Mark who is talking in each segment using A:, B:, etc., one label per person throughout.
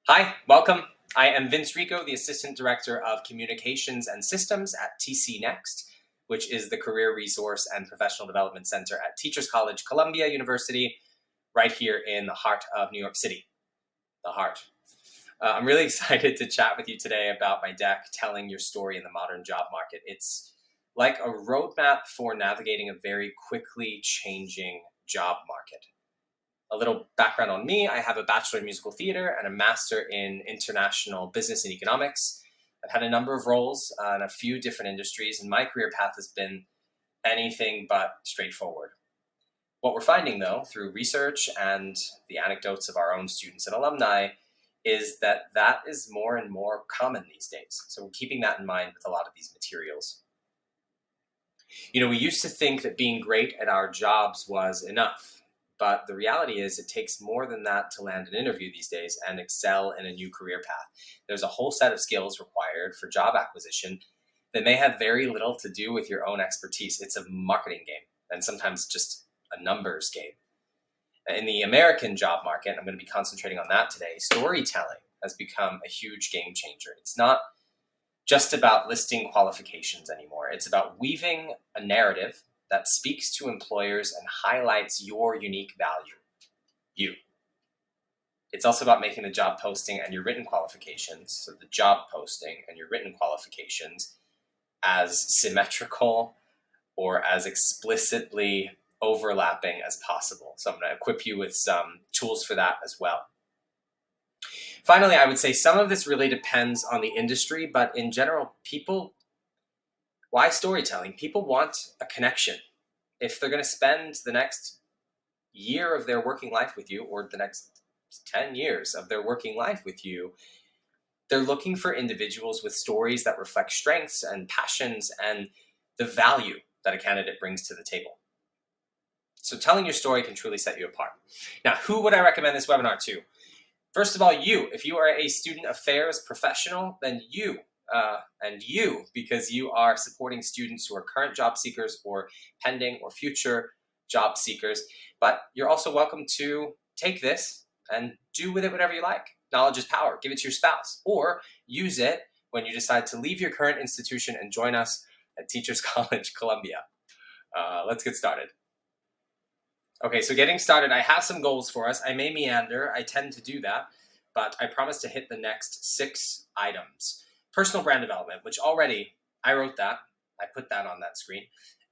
A: Hi, welcome. I am Vince Ricco, the Assistant Director of Communications and Systems at TC Next, which is the Career Resource and Professional Development Center at Teachers College, Columbia University, right here in the heart of New York City. The heart. I'm really excited to chat with you today about my deck, Telling Your Story in the Modern Job Market. It's like a roadmap for navigating a very quickly changing job market. A little background on me: I have a Bachelor in Musical Theater and a Master in International Business and Economics. I've had a number of roles in a few different industries, and my career path has been anything but straightforward. What we're finding, though, through research and the anecdotes of our own students and alumni, is that that is more and more common these days. So we're keeping that in mind with a lot of these materials. We used to think that being great at our jobs was enough. But the reality is it takes more than that to land an interview these days and excel in a new career path. There's a whole set of skills required for job acquisition that may have very little to do with your own expertise. It's a marketing game and sometimes just a numbers game. In the American job market, I'm going to be concentrating on that today, storytelling has become a huge game changer. It's not just about listing qualifications anymore. It's about weaving a narrative that speaks to employers and highlights your unique value, you. It's also about making the job posting and your written qualifications, so the job posting and your written qualifications, as symmetrical or as explicitly overlapping as possible. So I'm going to equip you with some tools for that as well. Finally, I would say some of this really depends on the industry, but in general, why storytelling? People want a connection. If they're going to spend the next year of their working life with you, or the next 10 years of their working life with you, they're looking for individuals with stories that reflect strengths and passions and the value that a candidate brings to the table. So telling your story can truly set you apart. Now, who would I recommend this webinar to? First of all, you. If you are a student affairs professional, then you, because you are supporting students who are current job seekers or pending or future job seekers. But you're also welcome to take this and do with it whatever you like. Knowledge is power. Give it to your spouse, or use it when you decide to leave your current institution and join us at Teachers College, Columbia. Let's get started. Okay, so getting started, I have some goals for us. I may meander, I tend to do that, but I promise to hit the next 6 items. Personal brand development, which already, I wrote that, I put that on that screen,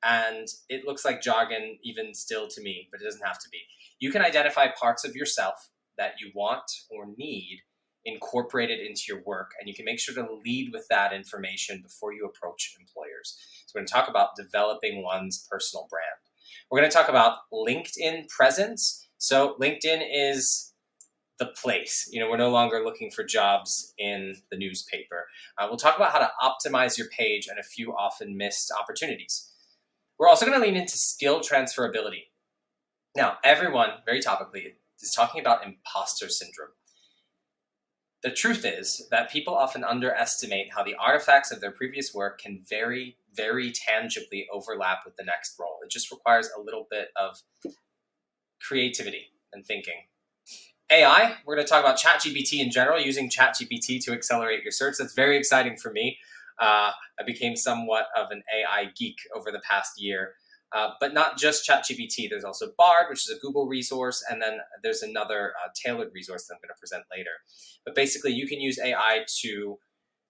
A: and it looks like jargon even still to me, but it doesn't have to be. You can identify parts of yourself that you want or need incorporated into your work, and you can make sure to lead with that information before you approach employers. So we're going to talk about developing one's personal brand. We're going to talk about LinkedIn presence. So LinkedIn is the place. We're no longer looking for jobs in the newspaper. We'll talk about how to optimize your page and a few often missed opportunities. We're also going to lean into skill transferability. Now, everyone, very topically, is talking about imposter syndrome. The truth is that people often underestimate how the artifacts of their previous work can very, very tangibly overlap with the next role. It just requires a little bit of creativity and thinking. AI, we're going to talk about ChatGPT in general, using ChatGPT to accelerate your search. That's very exciting for me. I became somewhat of an AI geek over the past year. But not just ChatGPT. There's also Bard, which is a Google resource, and then there's another tailored resource that I'm going to present later. But basically, you can use AI to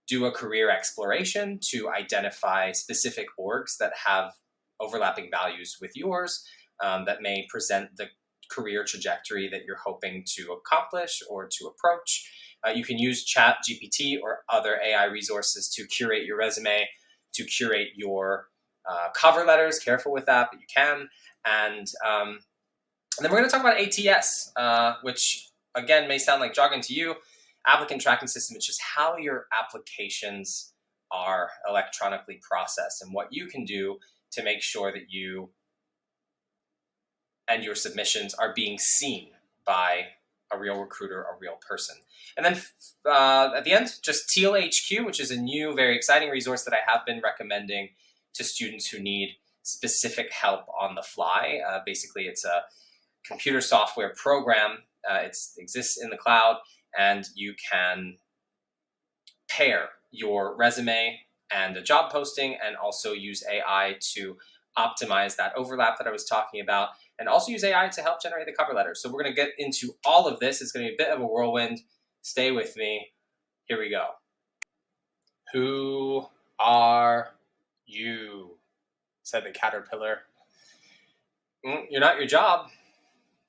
A: do a career exploration, to identify specific orgs that have overlapping values with yours, that may present the career trajectory that you're hoping to accomplish or to approach. You can use ChatGPT or other AI resources to curate your resume, to curate your cover letters. Careful with that, but you can. And then we're going to talk about ATS, which again may sound like jargon to you. Applicant tracking system, which is how your applications are electronically processed and what you can do to make sure that you and your submissions are being seen by a real recruiter, a real person. And then at the end, just Teal HQ, which is a new, very exciting resource that I have been recommending to students who need specific help on the fly. Basically, it's a computer software program. It exists in the cloud. and you can pair your resume and a job posting, and also use AI to optimize that overlap that I was talking about, and also use AI to help generate the cover letter. So we're going to get into all of this. It's going to be a bit of a whirlwind. Stay with me. Here we go. Who are you? Said the caterpillar. You're not your job.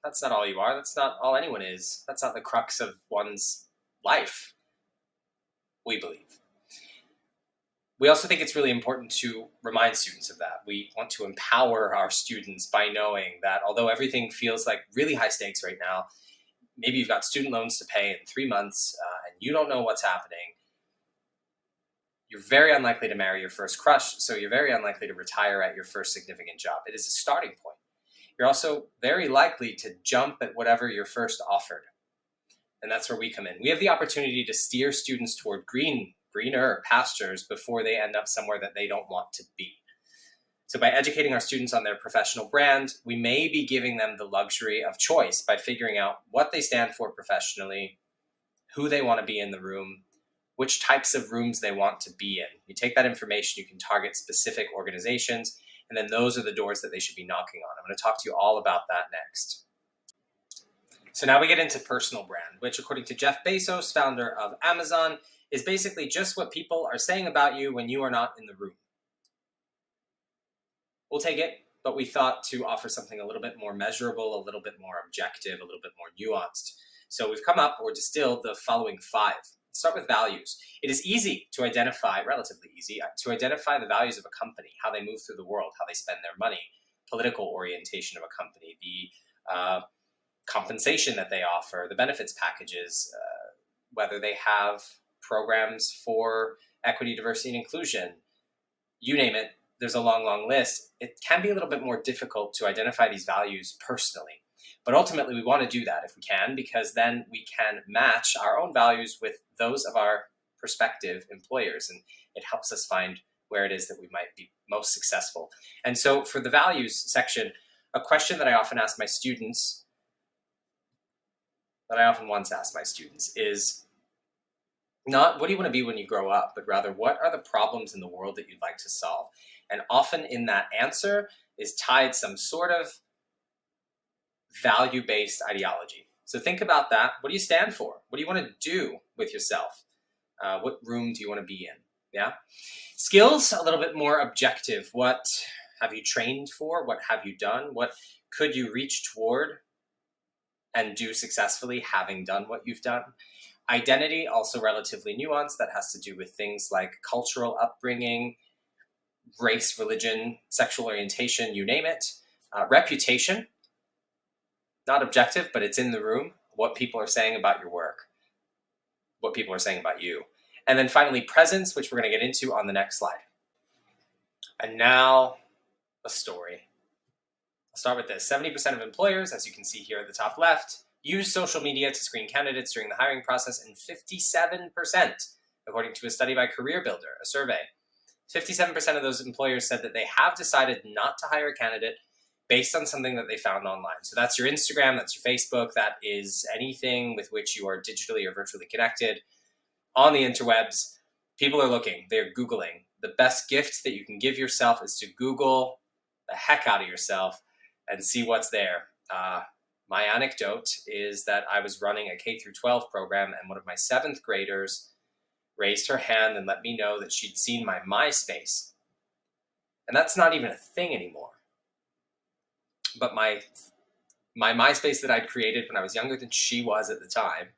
A: That's not all you are. That's not all anyone is. That's not the crux of one's life, we believe. We also think it's really important to remind students of that. We want to empower our students by knowing that although everything feels like really high stakes right now, maybe you've got student loans to pay in 3 months and you don't know what's happening. You're very unlikely to marry your first crush, so you're very unlikely to retire at your first significant job. It is a starting point. You're also very likely to jump at whatever you're first offered. And that's where we come in. We have the opportunity to steer students toward greener pastures before they end up somewhere that they don't want to be. So by educating our students on their professional brand, we may be giving them the luxury of choice by figuring out what they stand for professionally, who they want to be in the room, which types of rooms they want to be in. You take that information, you can target specific organizations, and then those are the doors that they should be knocking on. I'm going to talk to you all about that next. So now we get into personal brand, which according to Jeff Bezos, founder of Amazon, is basically just what people are saying about you when you are not in the room. We'll take it, but we thought to offer something a little bit more measurable, a little bit more objective, a little bit more nuanced. So we've come up or distilled the following 5. Let's start with values. It is easy to identify, relatively easy, to identify the values of a company, how they move through the world, how they spend their money, political orientation of a company, the compensation that they offer, the benefits packages, whether they have programs for equity, diversity, and inclusion. You name it, there's a long, long list. It can be a little bit more difficult to identify these values personally. But ultimately, we want to do that if we can, because then we can match our own values with those of our prospective employers, and it helps us find where it is that we might be most successful. And so for the values section, a question that I often ask my students, that I often once asked my students, is not what do you want to be when you grow up, but rather what are the problems in the world that you'd like to solve? And often in that answer is tied some sort of value-based ideology. So think about that. What do you stand for? What do you want to do with yourself? What room do you want to be in? Yeah. Skills, a little bit more objective. What have you trained for? What have you done? What could you reach toward and do successfully having done what you've done? Identity, also relatively nuanced. That has to do with things like cultural upbringing, race, religion, sexual orientation, you name it. Reputation, not objective, but it's in the room. What people are saying about your work, what people are saying about you. And then finally, presence, which we're going to get into on the next slide. And now, a story. I'll start with this. 70% of employers, as you can see here at the top left, use social media to screen candidates during the hiring process, and 57%, according to a study by CareerBuilder, a survey, 57% of those employers said that they have decided not to hire a candidate based on something that they found online. So that's your Instagram, that's your Facebook, that is anything with which you are digitally or virtually connected on the interwebs. People are looking, they're Googling. The best gift that you can give yourself is to Google the heck out of yourself and see what's there. My anecdote is that I was running a K through 12 program, and one of my 7th graders raised her hand and let me know that she'd seen my MySpace. And that's not even a thing anymore. But my MySpace that I'd created when I was younger than she was at the time,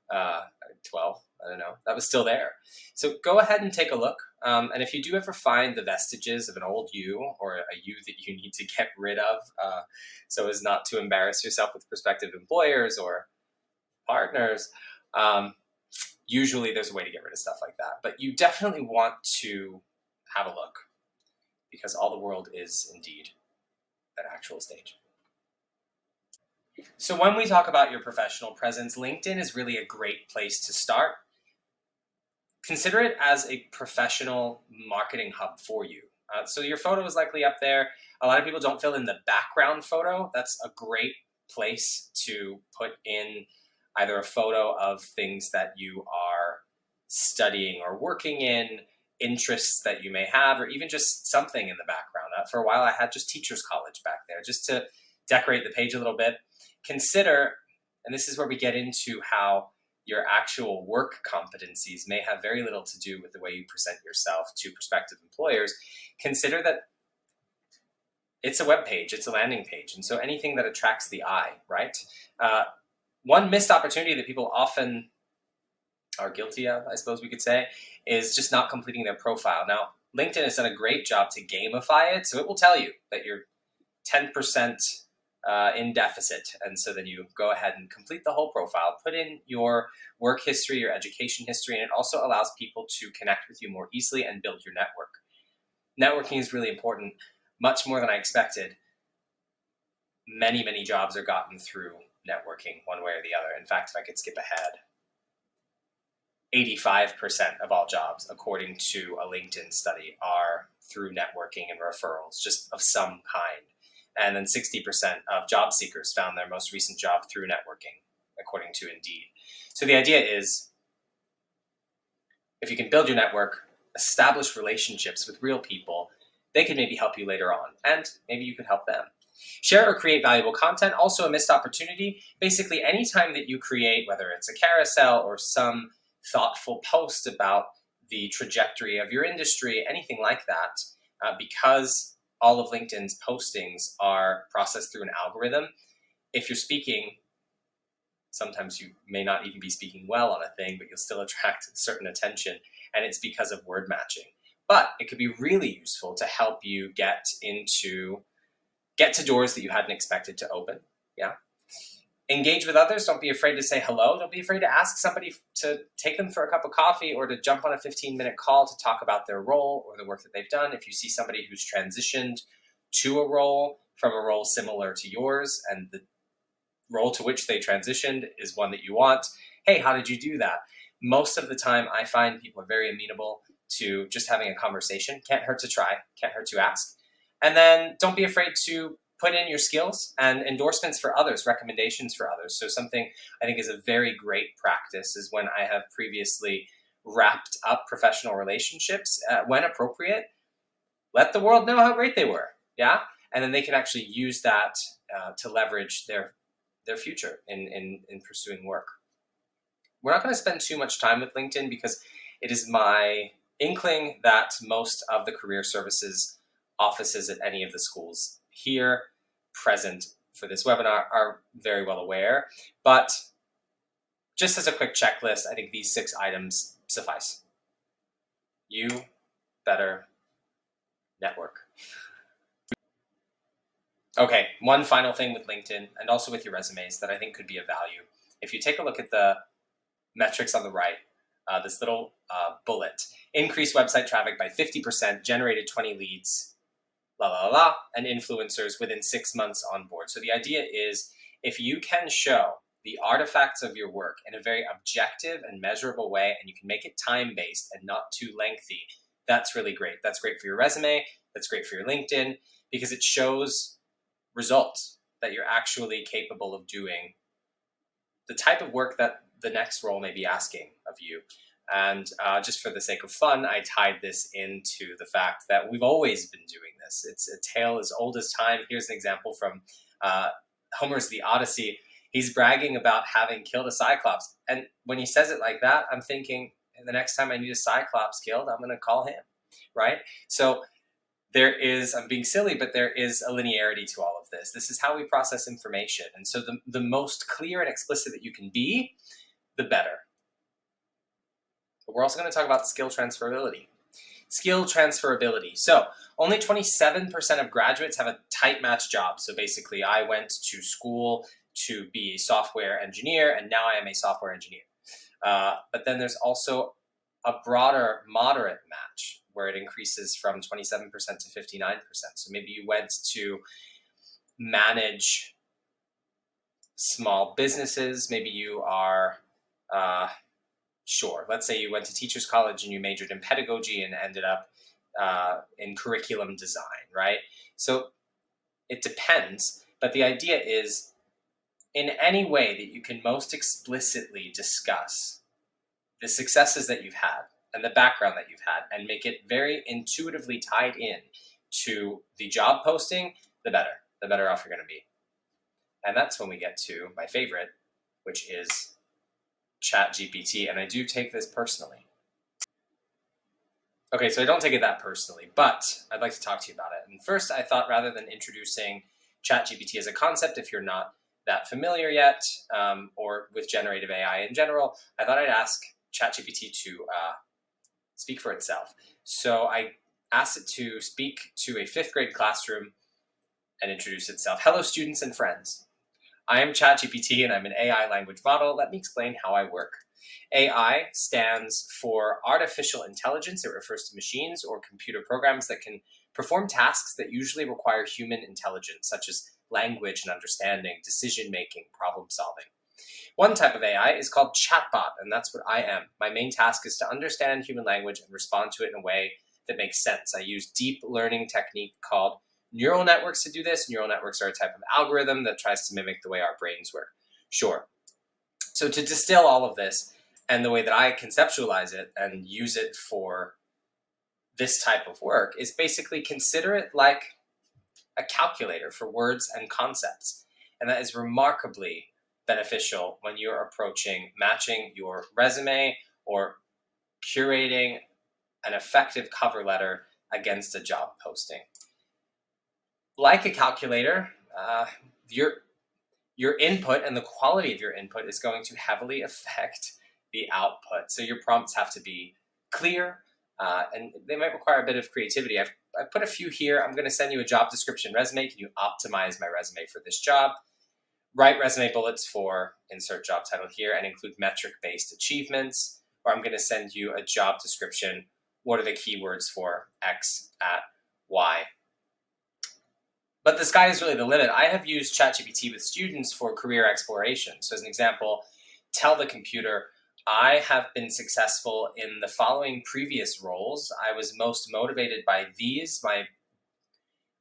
A: 12, I don't know, that was still there. So go ahead and take a look. And if you do ever find the vestiges of an old you, or a you that you need to get rid of, so as not to embarrass yourself with prospective employers or partners, usually there's a way to get rid of stuff like that. But you definitely want to have a look, because all the world is indeed an actual stage. So when we talk about your professional presence, LinkedIn is really a great place to start. Consider it as a professional marketing hub for you. So your photo is likely up there. A lot of people don't fill in the background photo. That's a great place to put in either a photo of things that you are studying or working in, interests that you may have, or even just something in the background. For a while, I had just Teachers College back there just to decorate the page a little bit. Consider, and this is where we get into how your actual work competencies may have very little to do with the way you present yourself to prospective employers. Consider that it's a web page, it's a landing page, and so anything that attracts the eye, right? One missed opportunity that people often are guilty of, I suppose we could say, is just not completing their profile. Now, LinkedIn has done a great job to gamify it, so it will tell you that you're 10% in deficit, and so then you go ahead and complete the whole profile, put in your work history, your education history, and it also allows people to connect with you more easily and build your network. Networking is really important, much more than I expected. Many, many jobs are gotten through networking one way or the other. In fact, if I could skip ahead, 85% of all jobs, according to a LinkedIn study, are through networking and referrals, just of some kind. And then 60% of job seekers found their most recent job through networking, according to Indeed. So the idea is, if you can build your network, establish relationships with real people, they can maybe help you later on, and maybe you could help them. Share or create valuable content, also a missed opportunity. Basically, anytime that you create, whether it's a carousel or some thoughtful post about the trajectory of your industry, anything like that, because all of LinkedIn's postings are processed through an algorithm, if you're speaking, sometimes you may not even be speaking well on a thing, but you'll still attract certain attention, and it's because of word matching. But it could be really useful to help you get to doors that you hadn't expected to open. Yeah. Engage with others. Don't be afraid to say hello. Don't be afraid to ask somebody to take them for a cup of coffee or to jump on a 15-minute call to talk about their role or the work that they've done. If you see somebody who's transitioned to a role from a role similar to yours and the role to which they transitioned is one that you want, hey, how did you do that? Most of the time, I find people are very amenable to just having a conversation. Can't hurt to try, can't hurt to ask. And then don't be afraid to put in your skills and endorsements for others, recommendations for others. So something I think is a very great practice is when I have previously wrapped up professional relationships, when appropriate, let the world know how great they were, yeah? And then they can actually use that to leverage their future in pursuing work. We're not going to spend too much time with LinkedIn because it is my inkling that most of the career services offices at any of the schools here present for this webinar are very well aware. But just as a quick checklist, I think these 6 items suffice. You better network. Okay, one final thing with LinkedIn and also with your resumes that I think could be of value. If you take a look at the metrics on the right, this little bullet, increased website traffic by 50%, generated 20 leads, and influencers within 6 months on board. So the idea is, if you can show the artifacts of your work in a very objective and measurable way, and you can make it time-based and not too lengthy, that's really great. That's great for your resume. That's great for your LinkedIn, because it shows results that you're actually capable of doing the type of work that the next role may be asking of you. And just for the sake of fun, I tied this into the fact that we've always been doing this. It's a tale as old as time. Here's an example from Homer's The Odyssey. He's bragging about having killed a Cyclops. And when he says it like that, I'm thinking, the next time I need a Cyclops killed, I'm going to call him, right? So there is, I'm being silly, but there is a linearity to all of this. This is how we process information. And so the most clear and explicit that you can be, the better. But we're also going to talk about skill transferability. Skill transferability. So only 27% of graduates have a tight match job. So basically, I went to school to be a software engineer, and now I am a software engineer. But then there's also a broader moderate match where it increases from 27% to 59%. So maybe you went to manage small businesses. Maybe you are, sure, let's say you went to Teachers College and you majored in pedagogy and ended up in curriculum design, right? So it depends, but the idea is, in any way that you can most explicitly discuss the successes that you've had and the background that you've had and make it very intuitively tied in to the job posting, the better off you're going to be. And that's when we get to my favorite, which is ChatGPT. And I do take this personally. Okay, so I don't take it that personally, but I'd like to talk to you about it. And first, I thought rather than introducing ChatGPT as a concept, if you're not that familiar yet, or with generative AI in general, I thought I'd ask ChatGPT to speak for itself. So I asked it to speak to a fifth grade classroom and introduce itself. Hello, students and friends. I am ChatGPT and I'm an AI language model. Let me explain how I work. AI stands for artificial intelligence. It refers to machines or computer programs that can perform tasks that usually require human intelligence, such as language and understanding, decision-making, problem-solving. One type of AI is called chatbot, and that's what I am. My main task is to understand human language and respond to it in a way that makes sense. I use deep learning technique called neural networks to do this. Neural networks are a type of algorithm that tries to mimic the way our brains work. Sure. So to distill all of this and the way that I conceptualize it and use it for this type of work is basically consider it like a calculator for words and concepts. And that is remarkably beneficial when you're approaching matching your resume or curating an effective cover letter against a job posting. Like a calculator, your input and the quality of your input is going to heavily affect the output. So your prompts have to be clear, and they might require a bit of creativity. I've put a few here. I'm going to send you a job description resume. Can you optimize my resume for this job? Write resume bullets for insert job title here and include metric-based achievements. Or I'm going to send you a job description. What are the keywords for X at Y? But the sky is really the limit. I have used ChatGPT with students for career exploration. So as an example, tell the computer, I have been successful in the following previous roles. I was most motivated by these.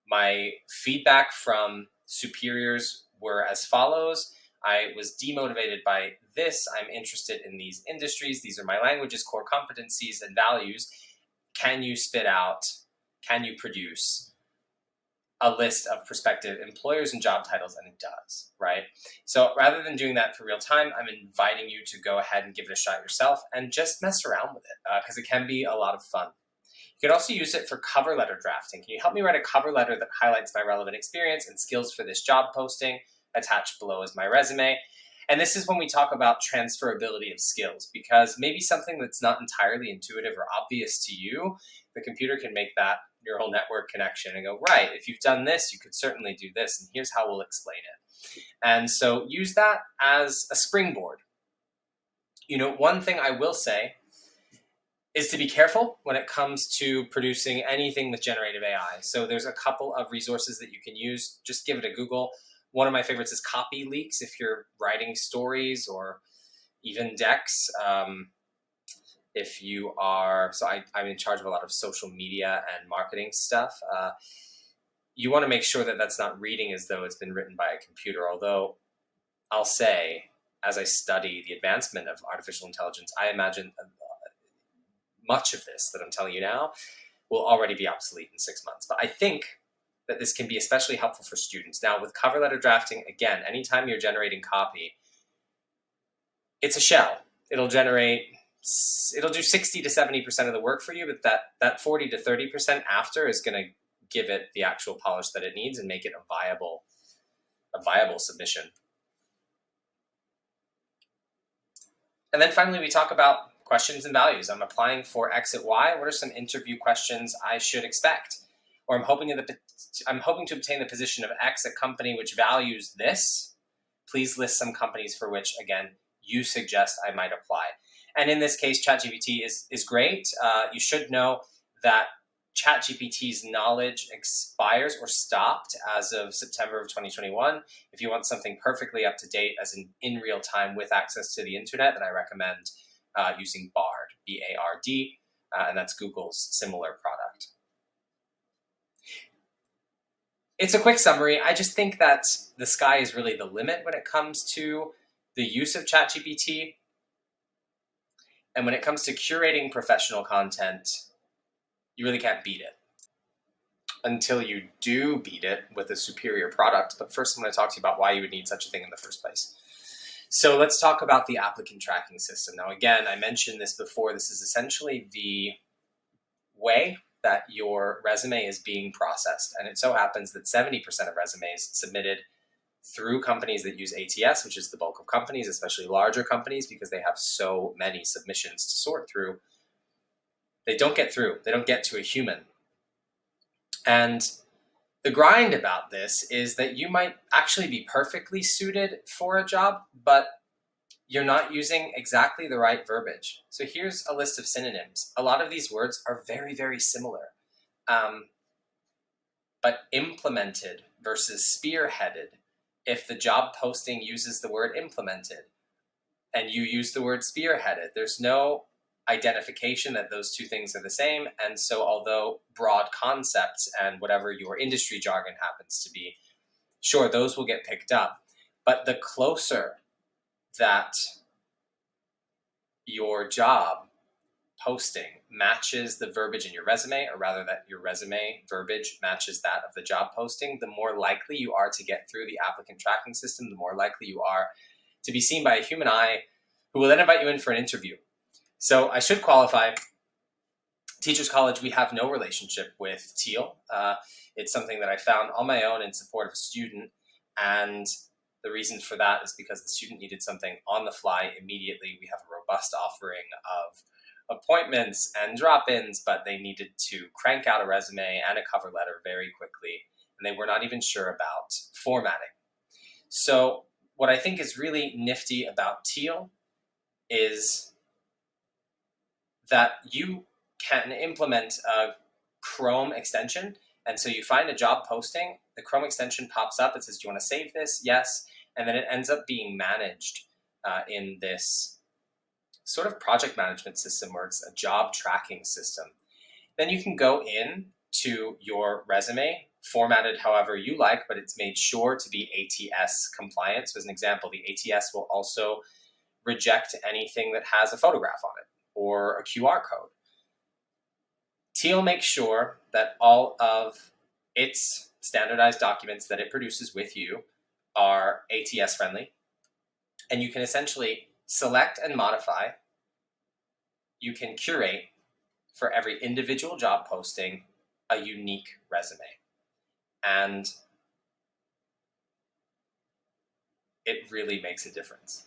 A: My feedback from superiors were as follows. I was demotivated by this. I'm interested in these industries. These are my languages, core competencies, and values. Can you produce a list of prospective employers and job titles? And it does, right? So rather than doing that for real time, I'm inviting you to go ahead and give it a shot yourself and just mess around with it because it can be a lot of fun. You can also use it for cover letter drafting. Can you help me write a cover letter that highlights my relevant experience and skills for this job posting? Attached below is my resume. And this is when we talk about transferability of skills, because maybe something that's not entirely intuitive or obvious to you, the computer can make that neural network connection and go, right, if you've done this, you could certainly do this, and here's how we'll explain it. And so use that as a springboard. You know, one thing I will say is to be careful when it comes to producing anything with generative AI. So there's a couple of resources that you can use. Just give it a Google. One of my favorites is Copy Leaks if you're writing stories or even decks. If you are, so I'm in charge of a lot of social media and marketing stuff. You want to make sure that that's not reading as though it's been written by a computer. Although I'll say, as I study the advancement of artificial intelligence, I imagine much of this that I'm telling you now will already be obsolete in 6 months. But I think that this can be especially helpful for students. Now, with cover letter drafting, again, anytime you're generating copy, it's a shell. It'll do 60 to 70% of the work for you, but that 40 to 30% after is going to give it the actual polish that it needs and make it a viable submission. And then finally, we talk about questions and values. I'm applying for X at Y. What are some interview questions I should expect? Or I'm hoping to obtain the position of X at company which values this. Please list some companies for which, again, you suggest I might apply. And in this case, ChatGPT is great. You should know that ChatGPT's knowledge expires or stopped as of September of 2021. If you want something perfectly up to date, as in real time with access to the internet, then I recommend using Bard, B-A-R-D, and that's Google's similar product. it's a quick summary. I just think that the sky is really the limit when it comes to the use of ChatGPT. And when it comes to curating professional content, you really can't beat it until you do beat it with a superior product. But first, I'm going to talk to you about why you would need such a thing in the first place. So let's talk about the applicant tracking system. Now, again, I mentioned this before. This is essentially the way that your resume is being processed. And it so happens that 70% of resumes submitted through companies that use ATS, which is the bulk of companies, especially larger companies, because they have so many submissions to sort through, they don't get through. They don't get to a human. And the grind about this is that you might actually be perfectly suited for a job, but you're not using exactly the right verbiage. So here's a list of synonyms. A lot of these words are very, very similar. But implemented versus spearheaded, if the job posting uses the word implemented and you use the word spearheaded, there's no identification that those two things are the same. And so although broad concepts and whatever your industry jargon happens to be, sure, those will get picked up. But the closer that your job posting matches the verbiage in your resume, or rather that your resume verbiage matches that of the job posting, the more likely you are to get through the applicant tracking system, the more likely you are to be seen by a human eye who will then invite you in for an interview. So I should qualify, Teachers College, we have no relationship with Teal. It's something that I found on my own in support of a student, and the reason for that is because the student needed something on the fly immediately. We have a robust offering of appointments and drop-ins, but they needed to crank out a resume and a cover letter very quickly, and they were not even sure about formatting. So what I think is really nifty about Teal is that you can implement a Chrome extension. And so you find a job posting, the Chrome extension pops up, it says, do you want to save this? Yes. And then it ends up being managed in this sort of project management system where it's a job tracking system. Then you can go in to your resume, formatted however you like, but it's made sure to be ATS compliant. So as an example, the ATS will also reject anything that has a photograph on it or a QR code. Teal makes sure that all of its standardized documents that it produces with you are ATS friendly, and you can essentially select and modify. You can curate for every individual job posting a unique resume. And it really makes a difference.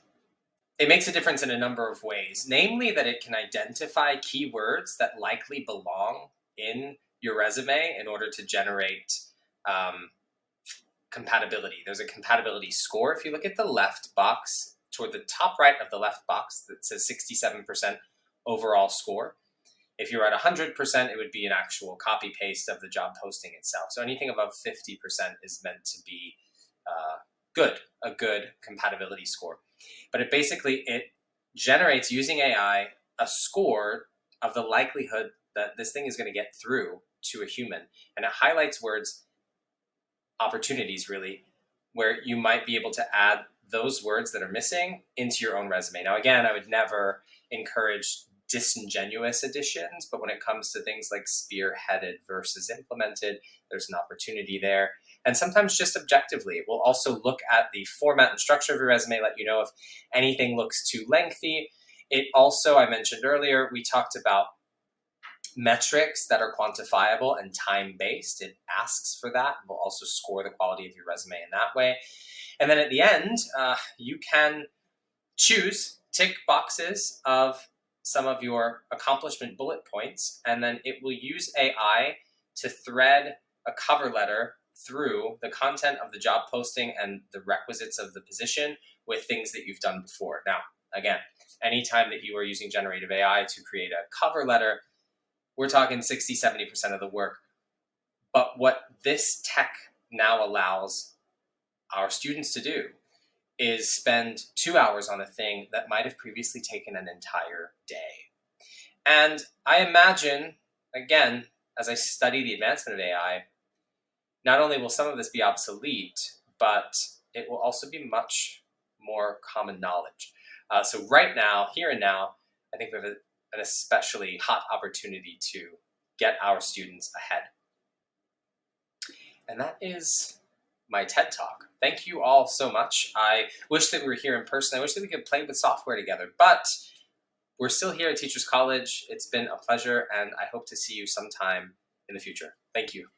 A: It makes a difference in a number of ways, namely that it can identify keywords that likely belong in your resume in order to generate compatibility. There's a compatibility score. If you look at the left box, toward the top right of the left box, that says 67% overall score. If you're at 100%, it would be an actual copy paste of the job posting itself. So anything above 50% is meant to be a good compatibility score. But it generates, using AI, a score of the likelihood that this thing is going to get through to a human. And it highlights words, opportunities really, where you might be able to add those words that are missing into your own resume. Now, again, I would never encourage disingenuous additions, but when it comes to things like spearheaded versus implemented, there's an opportunity there. And sometimes just objectively, we'll also look at the format and structure of your resume, let you know if anything looks too lengthy. It also, I mentioned earlier, we talked about metrics that are quantifiable and time-based. It asks for that. We'll also score the quality of your resume in that way. And then at the end, you can tick boxes of some of your accomplishment bullet points, and then it will use AI to thread a cover letter through the content of the job posting and the requisites of the position with things that you've done before. Now, again, anytime that you are using generative AI to create a cover letter, we're talking 60-70% of the work. But what this tech now allows our students to do is spend 2 hours on a thing that might have previously taken an entire day. And I imagine, again, as I study the advancement of AI, not only will some of this be obsolete, but it will also be much more common knowledge. So right now, here and now, I think we have an especially hot opportunity to get our students ahead. And that is my TED Talk. Thank you all so much. I wish that we were here in person. I wish that we could play with software together, but we're still here at Teachers College. It's been a pleasure, and I hope to see you sometime in the future. Thank you.